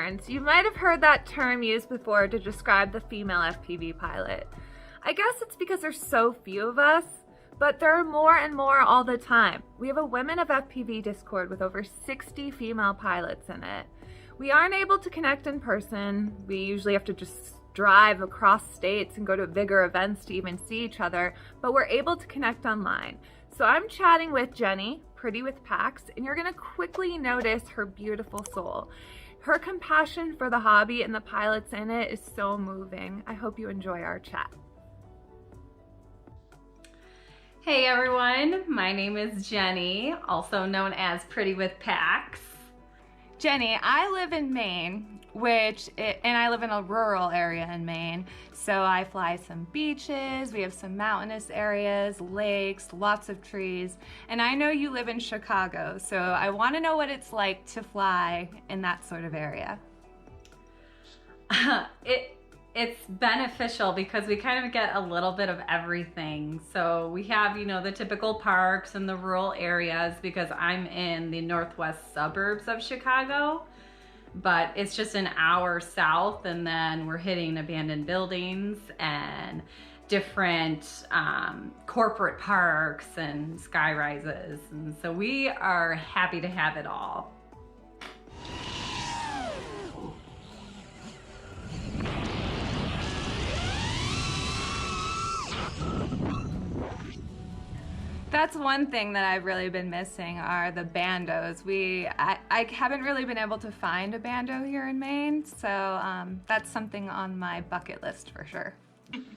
unicorns. You might have heard that term used before to describe the female FPV pilot. I guess it's because there's so few of us, but there are more and more all the time. We have a Women of FPV Discord with over 60 female pilots in it. We aren't able to connect in person. We usually have to just drive across states and go to bigger events to even see each other, but we're able to connect online. So I'm chatting with Jenny, Pretty with Packs, and you're gonna quickly notice her beautiful soul. Her compassion for the hobby and the pilots in it is so moving. I hope you enjoy our chat. Hey everyone, my name is Jenny, also known as Pretty with Packs. Jenny, I live in Maine, and I live in a rural area in Maine, so I fly some beaches, we have some mountainous areas, lakes, lots of trees, and I know you live in Chicago, so I want to know what it's like to fly in that sort of area. It's beneficial because we kind of get a little bit of everything. So we have, the typical parks and the rural areas because I'm in the northwest suburbs of Chicago, but it's just an hour south, and then we're hitting abandoned buildings and different corporate parks and sky rises. And so we are happy to have it all. That's one thing that I've really been missing are the bandos. I haven't really been able to find a bando here in Maine, so that's something on my bucket list for sure.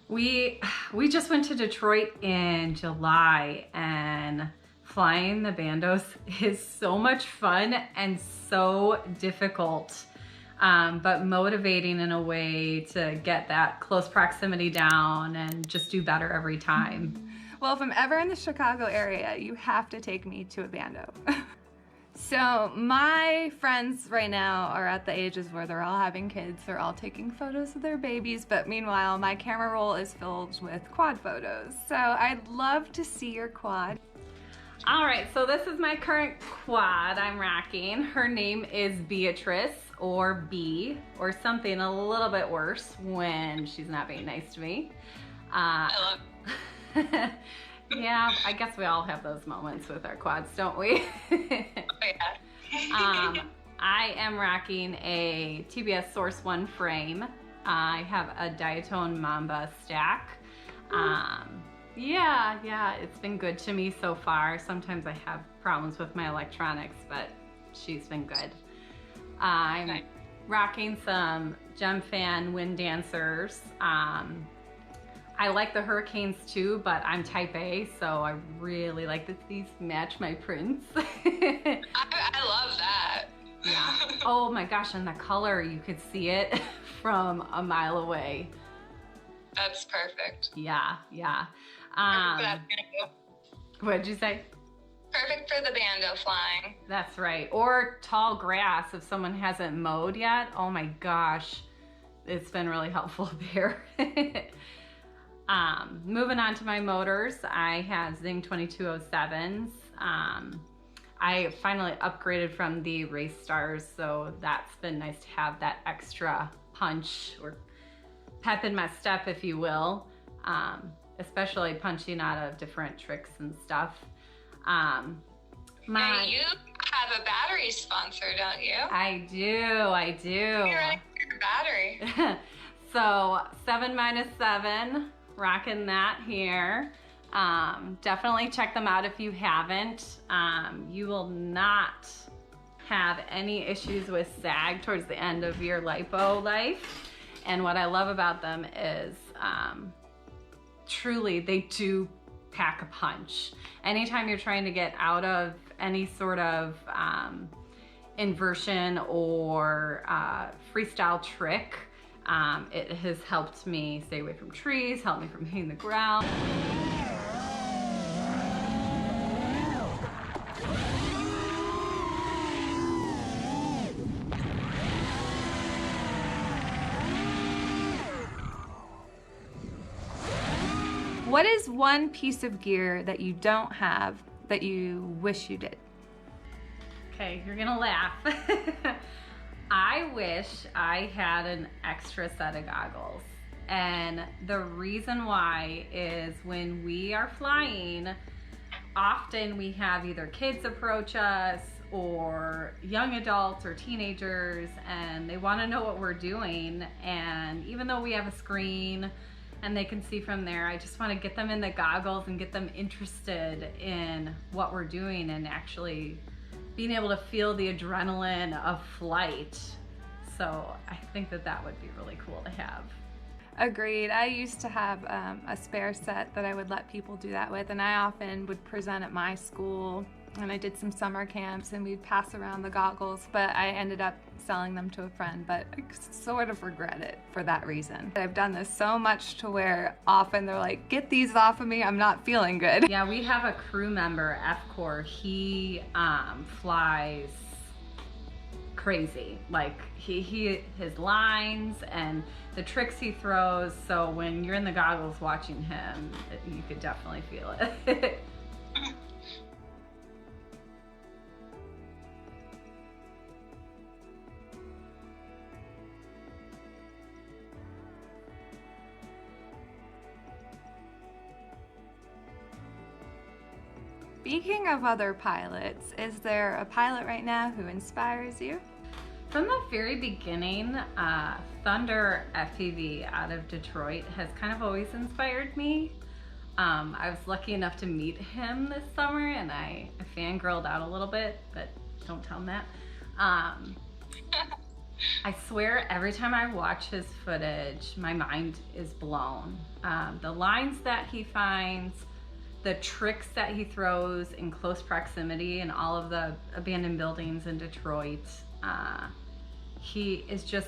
We just went to Detroit in July, and flying the bandos is so much fun and so difficult, but motivating in a way to get that close proximity down and just do better every time. Well, if I'm ever in the Chicago area, you have to take me to a bando. So my friends right now are at the ages where they're all having kids, they're all taking photos of their babies, but meanwhile, my camera roll is filled with quad photos. So I'd love to see your quad. All right, so this is my current quad I'm rocking. Her name is Beatrice, or B, or something a little bit worse when she's not being nice to me. I love Yeah, I guess we all have those moments with our quads, don't we? Oh, yeah. I am rocking a TBS Source 1 frame. I have a Diatone Mamba stack. Yeah, it's been good to me so far. Sometimes I have problems with my electronics, but she's been good. I'm rocking some Gemfan Wind Dancers. I like the Hurricanes too, but I'm type A, so I really like that these match my prints. I love that. Yeah. Oh my gosh, and the color, you could see it from a mile away. That's perfect. Yeah. Perfect for that bando. What'd you say? Perfect for the bando flying. That's right. Or tall grass if someone hasn't mowed yet. Oh my gosh, it's been really helpful there. Moving on to my motors, I have Zing 2207s. I finally upgraded from the Race Stars, so that's been nice to have that extra punch or pep in my step, if you will, especially punching out of different tricks and stuff. Hey, you have a battery sponsor, don't you? I do. You're running your battery. So 7-7. Rocking that here. Definitely check them out if you haven't. You will not have any issues with sag towards the end of your lipo life. And what I love about them is truly they do pack a punch. Anytime you're trying to get out of any sort of inversion or freestyle trick, it has helped me stay away from trees, helped me from hitting the ground. What is one piece of gear that you don't have that you wish you did? Okay, you're gonna laugh. I wish I had an extra set of goggles. And the reason why is when we are flying, often we have either kids approach us or young adults or teenagers, and they want to know what we're doing. And even though we have a screen and they can see from there, I just want to get them in the goggles and get them interested in what we're doing and actually being able to feel the adrenaline of flight. So I think that that would be really cool to have. Agreed. I used to have a spare set that I would let people do that with, and I often would present at my school, and I did some summer camps, and we'd pass around the goggles, but I ended up selling them to a friend, but I sort of regret it for that reason. I've done this so much to where often they're like, get these off of me, I'm not feeling good. Yeah, we have a crew member, F-Core, he flies crazy. Like his lines and the tricks he throws, so when you're in the goggles watching him, you could definitely feel it. Speaking of other pilots, is there a pilot right now who inspires you? From the very beginning, Thunder FPV out of Detroit has kind of always inspired me. I was lucky enough to meet him this summer, and I fangirled out a little bit, but don't tell him that. I swear every time I watch his footage, my mind is blown. The lines that he finds, the tricks that he throws in close proximity in all of the abandoned buildings in Detroit, he is just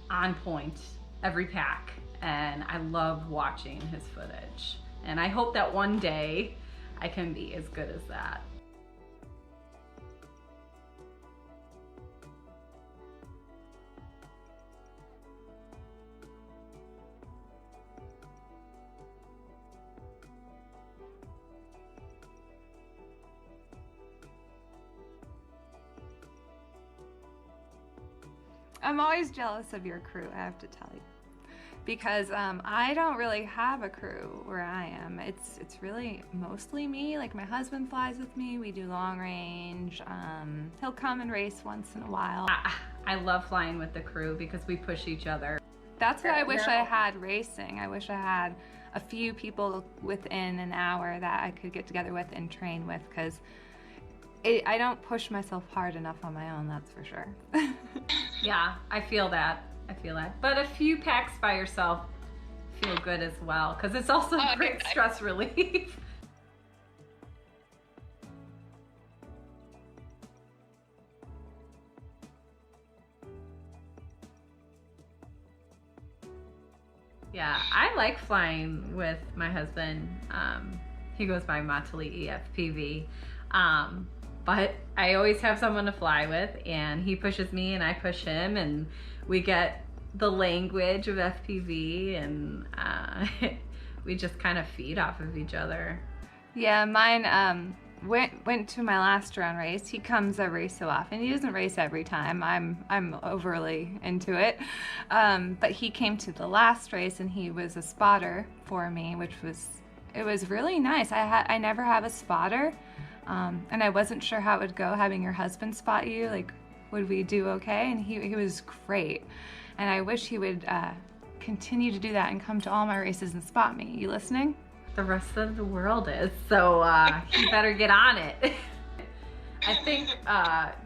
on point every pack, and I love watching his footage. And I hope that one day I can be as good as that. I'm always jealous of your crew, I have to tell you, because I don't really have a crew where I am. It's really mostly me. Like, my husband flies with me, we do long range, he'll come and race once in a while. I love flying with the crew because we push each other. That's what I wish I had racing. I wish I had a few people within an hour that I could get together with and train with, because I don't push myself hard enough on my own, that's for sure. Yeah, I feel that. But a few packs by yourself feel good as well, because it's also great stress relief. Yeah, I like flying with my husband. He goes by Matali FPV. But I always have someone to fly with, and he pushes me and I push him, and we get the language of FPV, and we just kind of feed off of each other. Yeah, mine went to my last drone race. He comes every so often. He doesn't race every time. I'm overly into it. But he came to the last race, and he was a spotter for me, which was really nice. I never have a spotter. And I wasn't sure how it would go having your husband spot you. Like, would we do okay? And he was great. And I wish he would continue to do that and come to all my races and spot me. You listening? The rest of the world is, so he better get on it. I think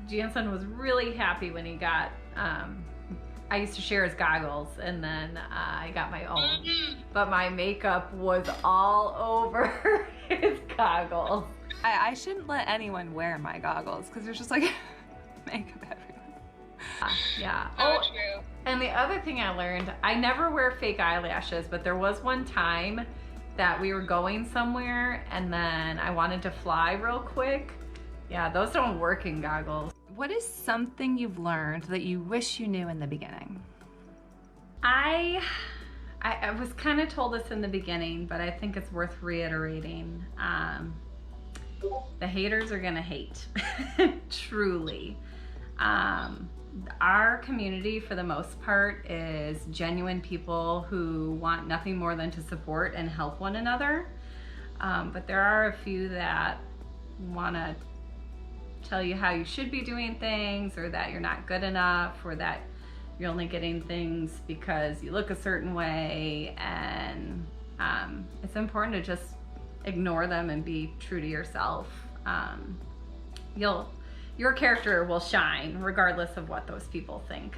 Jansen was really happy when he got, I used to share his goggles, and then I got my own. But my makeup was all over his goggles. I shouldn't let anyone wear my goggles, because there's just like makeup everywhere. Yeah. Oh, true. And the other thing I learned, I never wear fake eyelashes, but there was one time that we were going somewhere and then I wanted to fly real quick. Yeah, those don't work in goggles. What is something you've learned that you wish you knew in the beginning? I was kind of told this in the beginning, but I think it's worth reiterating. The haters are gonna hate, truly. Our community, for the most part, is genuine people who want nothing more than to support and help one another. But there are a few that want to tell you how you should be doing things, or that you're not good enough, or that you're only getting things because you look a certain way. And it's important to just ignore them and be true to yourself. Your character will shine regardless of what those people think.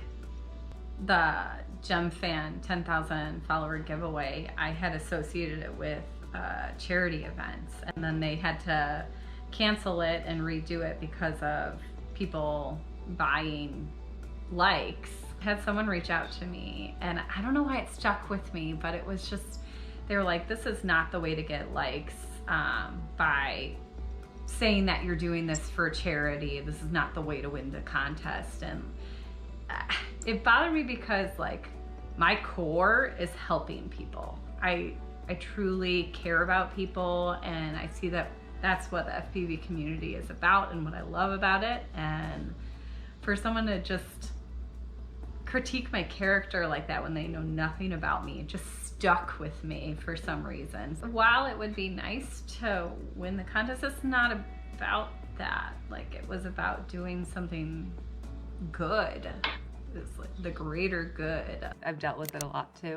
The GemFan 10,000 follower giveaway, I had associated it with charity events, and then they had to cancel it and redo it because of people buying likes. I had someone reach out to me, and I don't know why it stuck with me, but it was just, they were like, this is not the way to get likes by saying that you're doing this for charity. This is not the way to win the contest. And it bothered me because, like, my core is helping people. I truly care about people, and I see that that's what the FPV community is about and what I love about it. And for someone to just critique my character like that when they know nothing about me, it just stuck with me for some reason. So while it would be nice to win the contest, it's not about that. Like, it was about doing something good. It's like the greater good. I've dealt with it a lot too,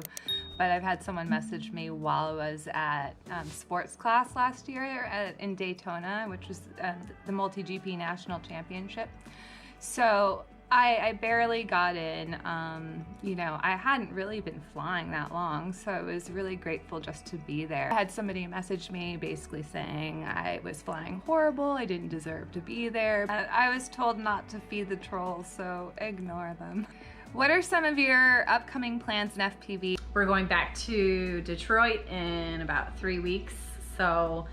but I've had someone message me while I was at sports class last year in Daytona, which was the multi-GP national championship. So I barely got in. You know, I hadn't really been flying that long, so I was really grateful just to be there. I had somebody message me basically saying I was flying horrible, I didn't deserve to be there. I was told not to feed the trolls, so ignore them. What are some of your upcoming plans in FPV? We're going back to Detroit in about 3 weeks, so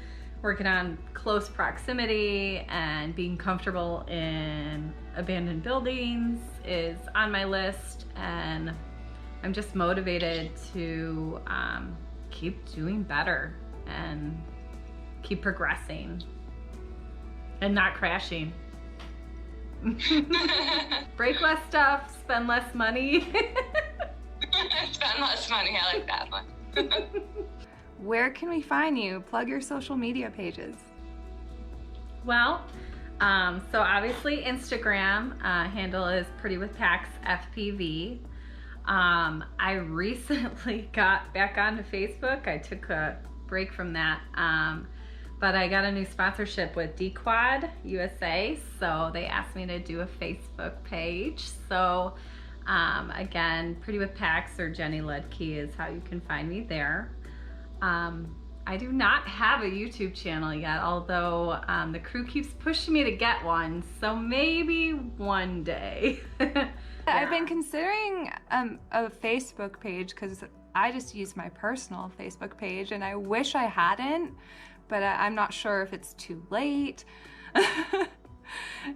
working on close proximity and being comfortable in abandoned buildings is on my list, and I'm just motivated to keep doing better and keep progressing and not crashing. Break less stuff, spend less money. Spend less money, I like that one. Where can we find you? Plug your social media pages. Well, so obviously Instagram handle is Pretty with Packs FPV. I recently got back onto Facebook. I took a break from that, but I got a new sponsorship with D-Quad USA, so they asked me to do a Facebook page. So again, Pretty with Packs or Jenny Ledke is how you can find me there. I do not have a YouTube channel yet, although the crew keeps pushing me to get one, so maybe one day. Yeah. I've been considering a Facebook page because I just use my personal Facebook page, and I wish I hadn't, but I'm not sure if it's too late. And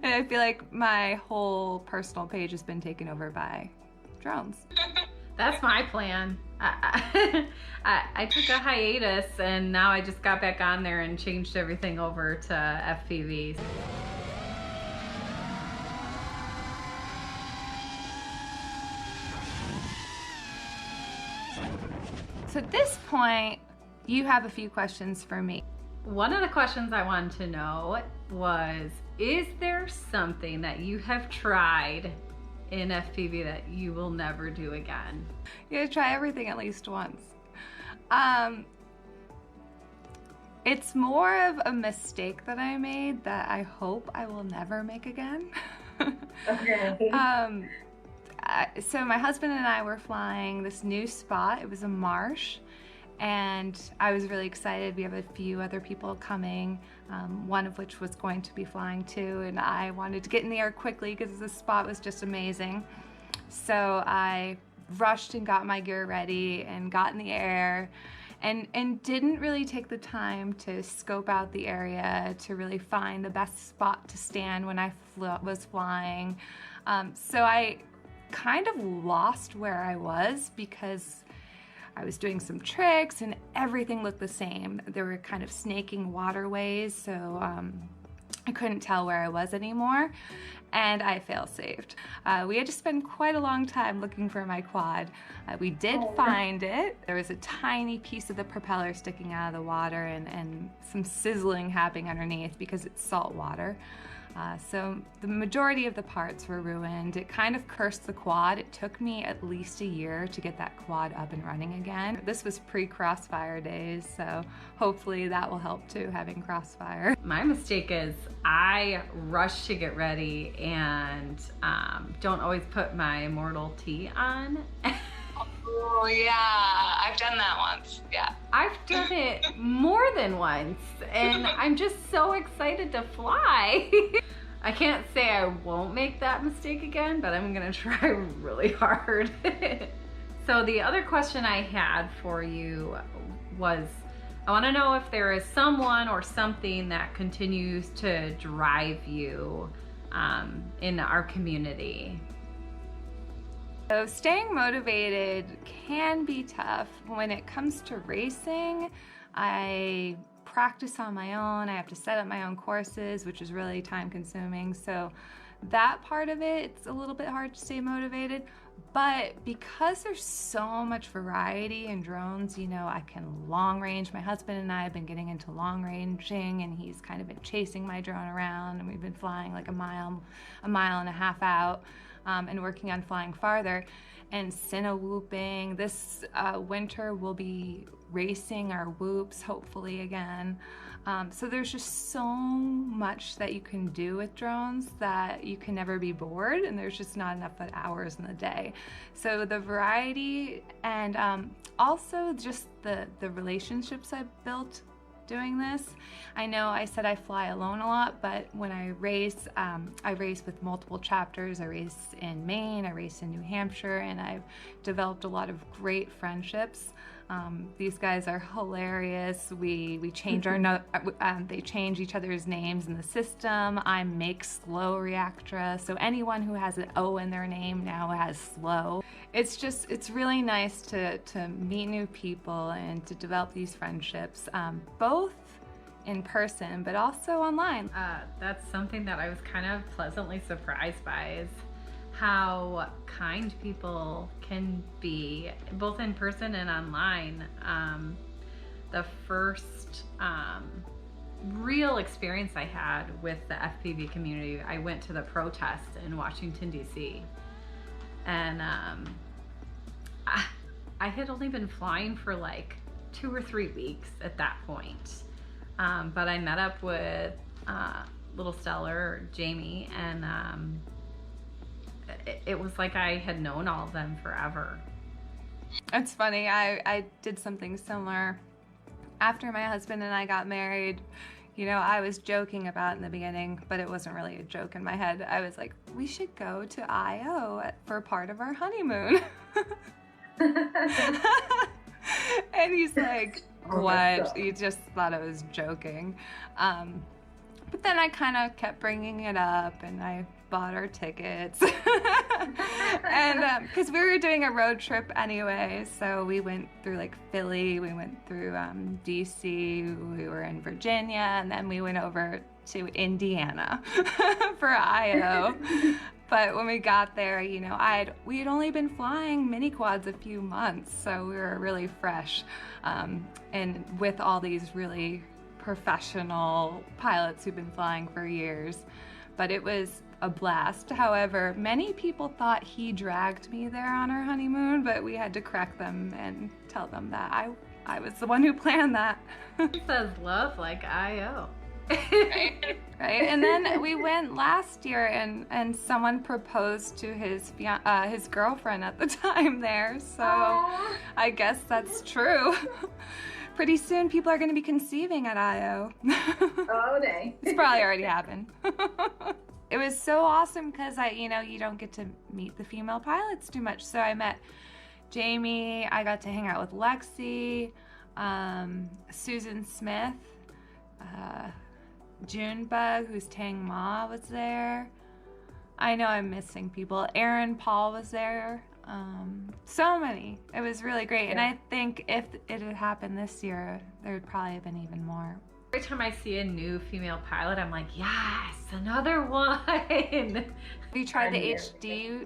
I feel like my whole personal page has been taken over by drones. That's my plan. I took a hiatus, and now I just got back on there and changed everything over to FPV. So at this point, you have a few questions for me. One of the questions I wanted to know was, is there something that you have tried in FPV that you will never do again? You gotta try everything at least once. It's more of a mistake that I made that I hope I will never make again. Okay. So my husband and I were flying this new spot. It was a marsh, and I was really excited. We have a few other people coming, one of which was going to be flying too, and I wanted to get in the air quickly because the spot was just amazing. So I rushed and got my gear ready and got in the air, and didn't really take the time to scope out the area to really find the best spot to stand when I was flying. So I kind of lost where I was because I was doing some tricks and everything looked the same. There were kind of snaking waterways, so I couldn't tell where I was anymore, and I fail-safed. We had to spend quite a long time looking for my quad. We did find it. There was a tiny piece of the propeller sticking out of the water and some sizzling happening underneath because it's salt water. So the majority of the parts were ruined. It kind of cursed the quad. It took me at least a year to get that quad up and running again. This was pre-Crossfire days, so hopefully that will help too, having Crossfire. My mistake is I rush to get ready and don't always put my Immortal T on. Oh yeah, I've done that once, yeah. I've done it more than once, and I'm just so excited to fly. I can't say I won't make that mistake again, but I'm gonna try really hard. So the other question I had for you was, I wanna know if there is someone or something that continues to drive you in our community. So staying motivated can be tough. When it comes to racing, I practice on my own. I have to set up my own courses, which is really time consuming. So that part of it, it's a little bit hard to stay motivated. But because there's so much variety in drones, you know, I can long range. My husband and I have been getting into long ranging, and he's kind of been chasing my drone around, and we've been flying like a mile and a half out. And working on flying farther, and Cinna whooping. This winter we'll be racing our whoops hopefully again. So there's just so much that you can do with drones that you can never be bored, and there's just not enough hours in the day. So the variety, and also just the relationships I've built doing this. I know I said I fly alone a lot, but when I race with multiple chapters. I race in Maine, I race in New Hampshire, and I've developed a lot of great friendships. These guys are hilarious. We change our they change each other's names in the system. I'm Mako Reactra, so anyone who has an O in their name now has slow. It's really nice to meet new people and to develop these friendships, both in person but also online. That's something that I was kind of pleasantly surprised by, is how kind people can be, both in person and online. The first real experience I had with the FPV community, I went to the protest in Washington, D.C. And I had only been flying for like 2 or 3 weeks at that point. But I met up with Little Stellar, Jamie, and it was like I had known all of them forever. It's funny, I did something similar after my husband and I got married. You know, I was joking about in the beginning, but it wasn't really a joke in my head. I was like, we should go to IO for part of our honeymoon. And he's like, what? He just thought I was joking. But then I kind of kept bringing it up, and I bought our tickets. And because we were doing a road trip anyway, so we went through like Philly, we went through DC, we were in Virginia, and then we went over to Indiana for IO. But when we got there, you know, we had only been flying mini quads a few months, so we were really fresh, and with all these really professional pilots who've been flying for years. But it was a blast. However, many people thought he dragged me there on our honeymoon, but we had to correct them and tell them that I was the one who planned that. It says love like IO. Right? And then we went last year, and someone proposed to his girlfriend at the time there, so aww. I guess that's true. Pretty soon people are going to be conceiving at IO. Oh, dang. It's probably already happened. It was so awesome because you don't get to meet the female pilots too much. So I met Jamie, I got to hang out with Lexi, Susan Smith, Junebug, who's Tang Ma, was there. I know I'm missing people. Aaron Paul was there. So many. It was really great. Yeah. And I think if it had happened this year, there would probably have been even more Every time I see a new female pilot, I'm like, yes, another one. Have you tried the HD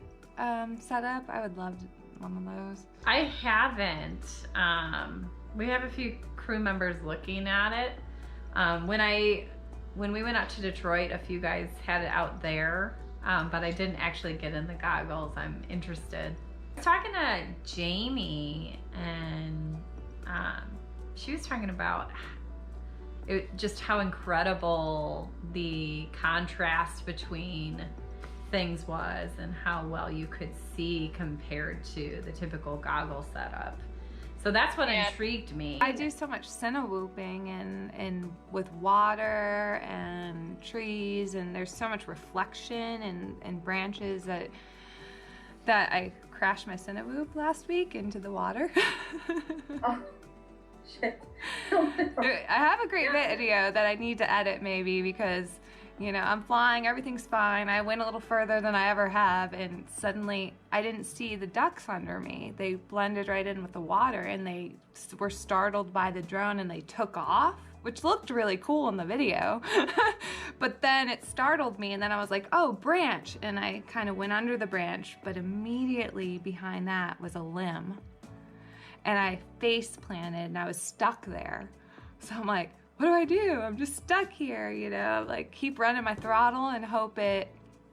setup? I would love one of those. I haven't. We have a few crew members looking at it. When we went out to Detroit, a few guys had it out there, but I didn't actually get in the goggles. I'm interested. I was talking to Jamie, and she was talking about just how incredible the contrast between things was and how well you could see compared to the typical goggle setup. So that's what intrigued me. I do so much cinewhooping and with water and trees, and there's so much reflection and branches that I crashed my cinewhoop last week into the water. Oh, shit. I have a great video that I need to edit maybe because, you know, I'm flying, everything's fine. I went a little further than I ever have, and suddenly I didn't see the ducks under me. They blended right in with the water, and they were startled by the drone and they took off, which looked really cool in the video. But then it startled me, and then I was like, oh, branch. And I kind of went under the branch, but immediately behind that was a limb. And I face planted and I was stuck there. So I'm like, what do I do? I'm just stuck here, you know, like keep running my throttle and hope it,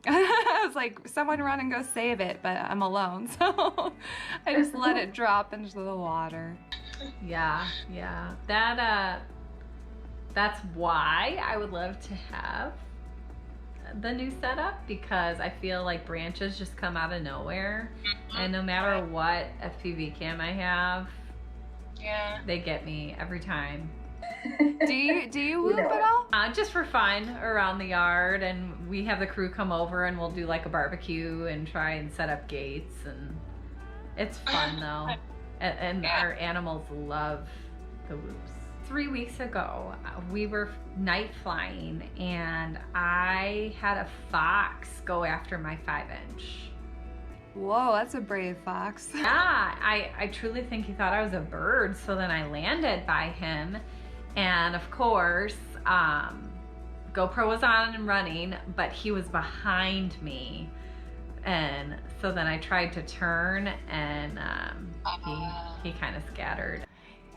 I was like, someone run and go save it, but I'm alone. So I just let it drop into the water. Yeah. That's why I would love to have the new setup, because I feel like branches just come out of nowhere, and no matter what FPV cam I have, they get me every time. Do you whoop at all? Just for fun around the yard, and we have the crew come over and we'll do like a barbecue and try and set up gates, and it's fun though. And our animals love the whoops. 3 weeks ago, we were night flying and I had a fox go after my 5-inch. Whoa, that's a brave fox. Yeah, I truly think he thought I was a bird, so then I landed by him. And of course, GoPro was on and running, but he was behind me. And so then I tried to turn, and he kind of scattered.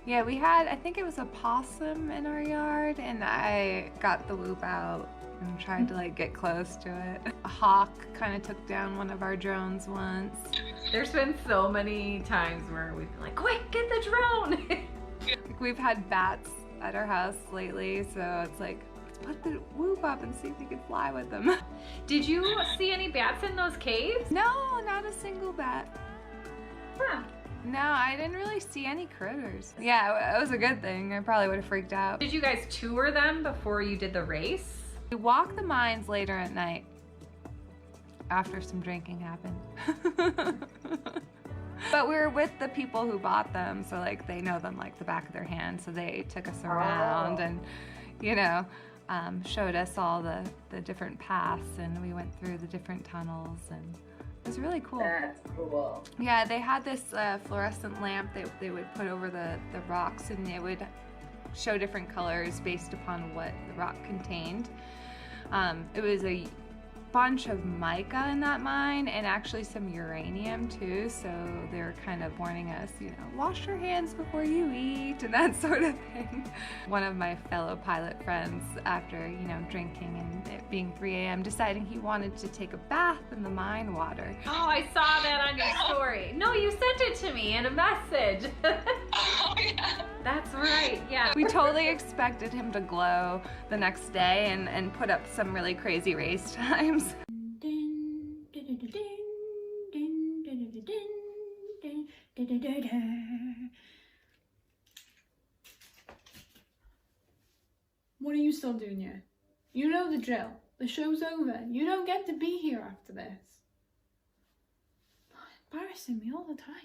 Yeah, we had, I think it was a possum in our yard, and I got the whoop out and tried to like get close to it. A hawk kind of took down one of our drones once. There's been so many times where we've been like, quick, get the drone. We've had bats at our house lately, so it's like, let's put the whoop up and see if we can fly with them. Did you see any bats in those caves? No, not a single bat. Huh. No, I didn't really see any critters. Yeah, it was a good thing. I probably would have freaked out. Did you guys tour them before you did the race? We walked the mines later at night after some drinking happened. But we were with the people who bought them, so like they know them like the back of their hand, so they took us around and, you know, showed us all the different paths, and we went through the different tunnels, and it was really cool. That's cool. Yeah, they had this fluorescent lamp that they would put over the rocks, and it would show different colors based upon what the rock contained. It was a bunch of mica in that mine, and actually some uranium too, so they were kind of warning us, you know, wash your hands before you eat and that sort of thing. One of my fellow pilot friends, after, you know, drinking and it being 3 a.m., deciding he wanted to take a bath in the mine water. Oh, I saw that on your story. No, you sent it to me in a message. Oh, yeah. That's right, yeah. We totally expected him to glow the next day and put up some really crazy race times. What are you still doing here? You know the drill. The show's over. You don't get to be here after this. Embarrassing me all the time.